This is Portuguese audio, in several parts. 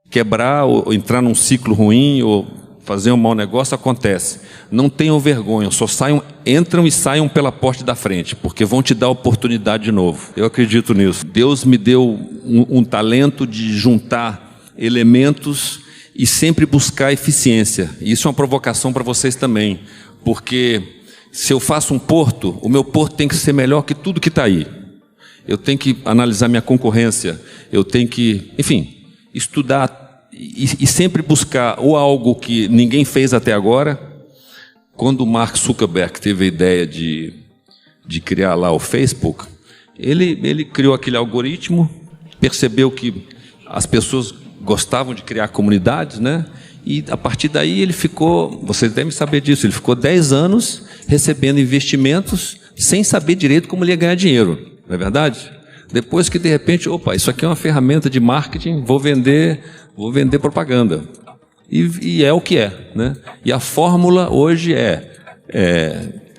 quebrar ou entrar num ciclo ruim ou fazer um mau negócio, acontece. Não tenham vergonha, só entram e saiam pela porta da frente, porque vão te dar oportunidade de novo. Eu acredito nisso. Deus me deu um talento de juntar elementos e sempre buscar eficiência. E isso é uma provocação para vocês também, porque se eu faço um porto, o meu porto tem que ser melhor que tudo que está aí. Eu tenho que analisar minha concorrência, eu tenho que, enfim, estudar e sempre buscar ou algo que ninguém fez até agora. Quando o Mark Zuckerberg teve a ideia de criar lá o Facebook, ele criou aquele algoritmo, percebeu que as pessoas gostavam de criar comunidades, né? E a partir daí ele ficou, vocês devem saber disso, ele ficou 10 anos recebendo investimentos sem saber direito como ele ia ganhar dinheiro, não é verdade? Depois que de repente, opa, isso aqui é uma ferramenta de marketing, vou vender propaganda. E é o que é, né? E a fórmula hoje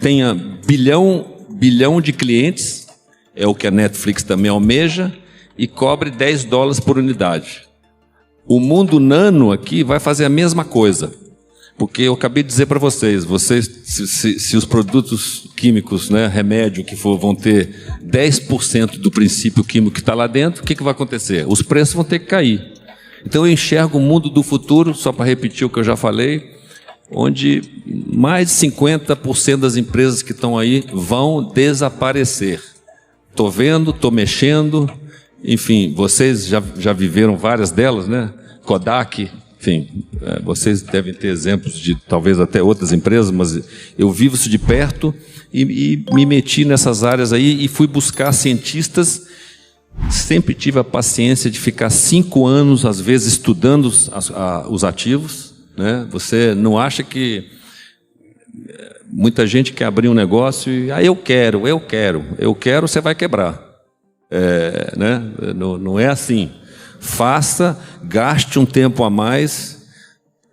tenha bilhão de clientes, é o que a Netflix também almeja, e cobre $10 por unidade. O mundo nano aqui vai fazer a mesma coisa, porque eu acabei de dizer para vocês, se os produtos químicos, né, remédio que for, vão ter 10% do princípio químico que está lá dentro, o que vai acontecer? Os preços vão ter que cair. Então eu enxergo o mundo do futuro, só para repetir o que eu já falei, onde mais de 50% das empresas que estão aí vão desaparecer. Estou vendo, estou mexendo, enfim, vocês já viveram várias delas, né? Kodak, enfim, vocês devem ter exemplos de talvez até outras empresas, mas eu vivo isso de perto e me meti nessas áreas aí e fui buscar cientistas. Sempre tive a paciência de ficar 5 anos, às vezes, estudando os ativos, né? Você não acha que muita gente quer abrir um negócio e eu quero, você vai quebrar. Né? Não é assim. Faça, gaste um tempo a mais.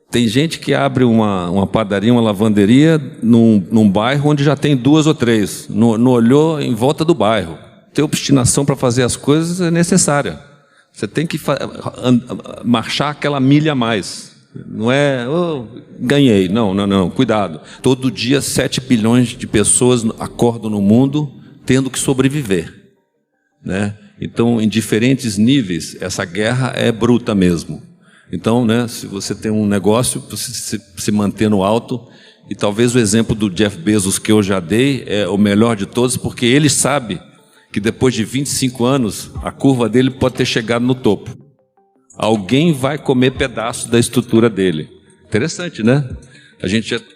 Tem gente que abre uma padaria, uma lavanderia num bairro onde já tem 2 ou 3. Não olhou em volta do bairro. Ter obstinação para fazer as coisas é necessária. Você tem que marchar aquela milha a mais. Não é, ganhei. Não, cuidado. Todo dia 7 bilhões de pessoas acordam no mundo tendo que sobreviver, né? Então, em diferentes níveis, essa guerra é bruta mesmo. Então, né, se você tem um negócio, você se manter no alto, e talvez o exemplo do Jeff Bezos que eu já dei é o melhor de todos, porque ele sabe que depois de 25 anos, a curva dele pode ter chegado no topo. Alguém vai comer pedaço da estrutura dele. Interessante, né?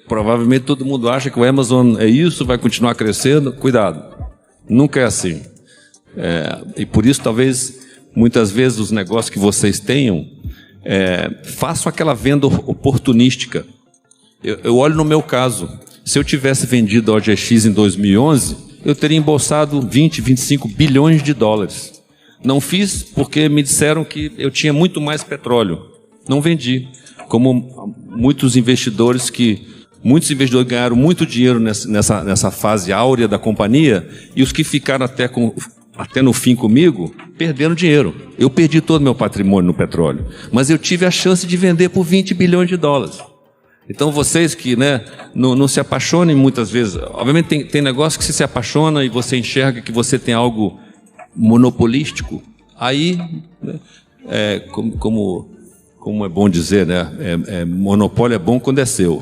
Provavelmente todo mundo acha que o Amazon é isso, vai continuar crescendo. Cuidado, nunca é assim. E por isso, talvez, muitas vezes, os negócios que vocês tenham, façam aquela venda oportunística. Eu olho no meu caso, se eu tivesse vendido a OGX em 2011, eu teria embolsado 20, 25 bilhões de dólares. Não fiz porque me disseram que eu tinha muito mais petróleo. Não vendi. Como muitos investidores ganharam muito dinheiro nessa fase áurea da companhia, e os que ficaram até no fim comigo, perderam dinheiro. Eu perdi todo o meu patrimônio no petróleo, mas eu tive a chance de vender por 20 bilhões de dólares. Então vocês que, né, não se apaixonem muitas vezes. Obviamente tem negócio que se apaixona e você enxerga que você tem algo monopolístico. Aí, né, como é bom dizer, né, monopólio é bom quando é seu.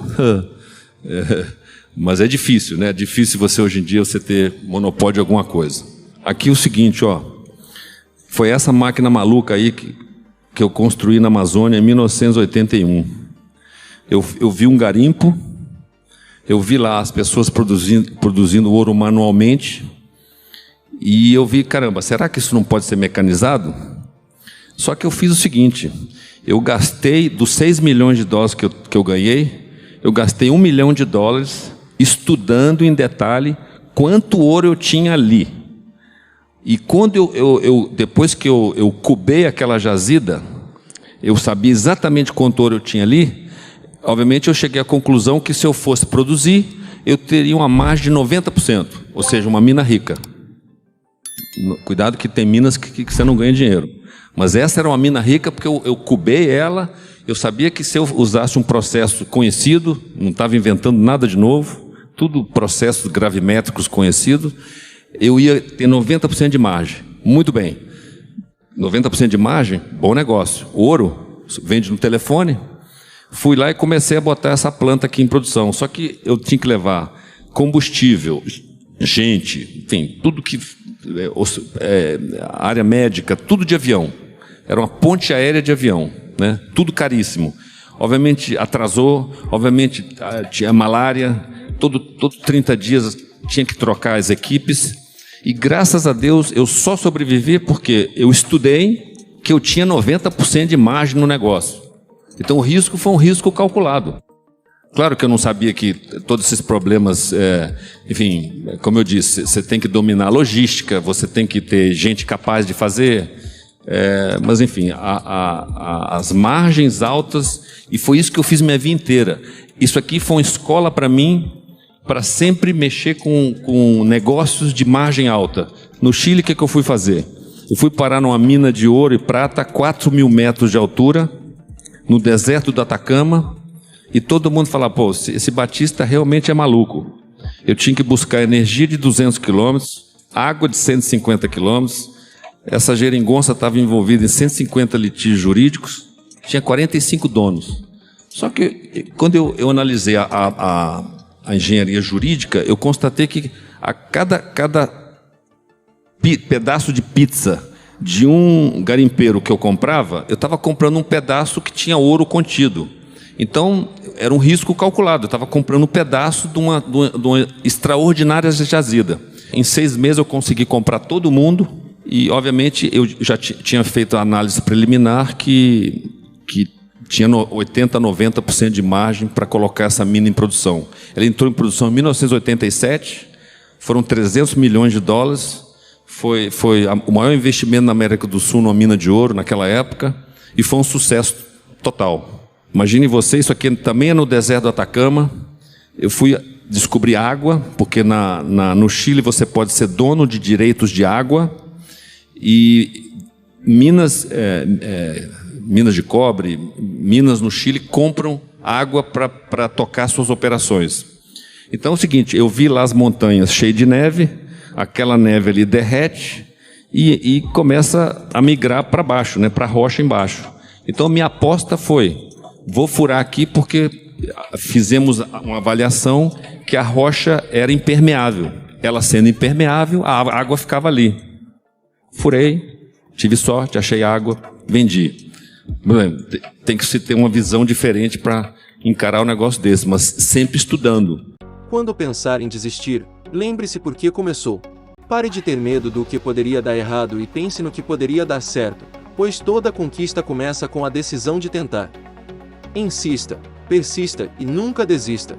Mas é difícil, né? É difícil hoje em dia você ter monopólio de alguma coisa. Aqui o seguinte, foi essa máquina maluca aí que eu construí na Amazônia em 1981. Eu vi um garimpo, eu vi lá as pessoas produzindo ouro manualmente, e eu vi, caramba, será que isso não pode ser mecanizado? Só que eu fiz o seguinte, eu gastei, dos 6 milhões de dólares que eu ganhei, eu gastei $1 milhão estudando em detalhe quanto ouro eu tinha ali. E quando depois que eu cubei aquela jazida, eu sabia exatamente quanto ouro eu tinha ali. Obviamente eu cheguei à conclusão que se eu fosse produzir, eu teria uma margem de 90%, ou seja, uma mina rica. Cuidado que tem minas que você não ganha dinheiro. Mas essa era uma mina rica porque eu cubei ela, eu sabia que se eu usasse um processo conhecido, não estava inventando nada de novo, tudo processos gravimétricos conhecidos, eu ia ter 90% de margem. Muito bem. 90% de margem, bom negócio. Ouro, vende no telefone. Fui lá e comecei a botar essa planta aqui em produção. Só que eu tinha que levar combustível, gente, enfim, tudo que... área médica, tudo de avião. Era uma ponte aérea de avião, né? Tudo caríssimo. Obviamente atrasou, obviamente tinha malária, todo 30 dias tinha que trocar as equipes. E graças a Deus eu só sobrevivi porque eu estudei que eu tinha 90% de margem no negócio. Então o risco foi um risco calculado. Claro que eu não sabia que todos esses problemas, enfim, como eu disse, você tem que dominar a logística, você tem que ter gente capaz de fazer, mas enfim, as margens altas, e foi isso que eu fiz minha vida inteira. Isso aqui foi uma escola para mim, para sempre mexer com negócios de margem alta. No Chile, o que eu fui fazer? Eu fui parar numa mina de ouro e prata, 4.000 metros de altura, no deserto do Atacama, e todo mundo falava, pô, esse Batista realmente é maluco. Eu tinha que buscar energia de 200 quilômetros, água de 150 quilômetros, essa geringonça estava envolvida em 150 litígios jurídicos, tinha 45 donos. Só que quando eu analisei a engenharia jurídica, eu constatei que a cada pedaço de pizza de um garimpeiro que eu comprava, eu estava comprando um pedaço que tinha ouro contido. Então, era um risco calculado. Eu estava comprando um pedaço de uma extraordinária jazida. Em 6 meses eu consegui comprar todo mundo e, obviamente, eu já tinha feito a análise preliminar que tinha 80%, 90% de margem para colocar essa mina em produção. Ela entrou em produção em 1987, foram 300 milhões de dólares, foi o maior investimento na América do Sul numa mina de ouro naquela época, e foi um sucesso total. Imagine você, isso aqui também é no deserto do Atacama. Eu fui descobrir água, porque no Chile você pode ser dono de direitos de água, e minas de cobre, minas no Chile compram água para tocar suas operações. Então é o seguinte, eu vi lá as montanhas cheias de neve, aquela neve ali derrete e começa a migrar para baixo, né, para a rocha embaixo. Então minha aposta foi, vou furar aqui porque fizemos uma avaliação que a rocha era impermeável. Ela sendo impermeável, a água ficava ali. Furei, tive sorte, achei água, vendi. Tem que se ter uma visão diferente para encarar um negócio desse, mas sempre estudando. Quando pensar em desistir, lembre-se por que começou. Pare de ter medo do que poderia dar errado e pense no que poderia dar certo, pois toda conquista começa com a decisão de tentar. Insista, persista e nunca desista.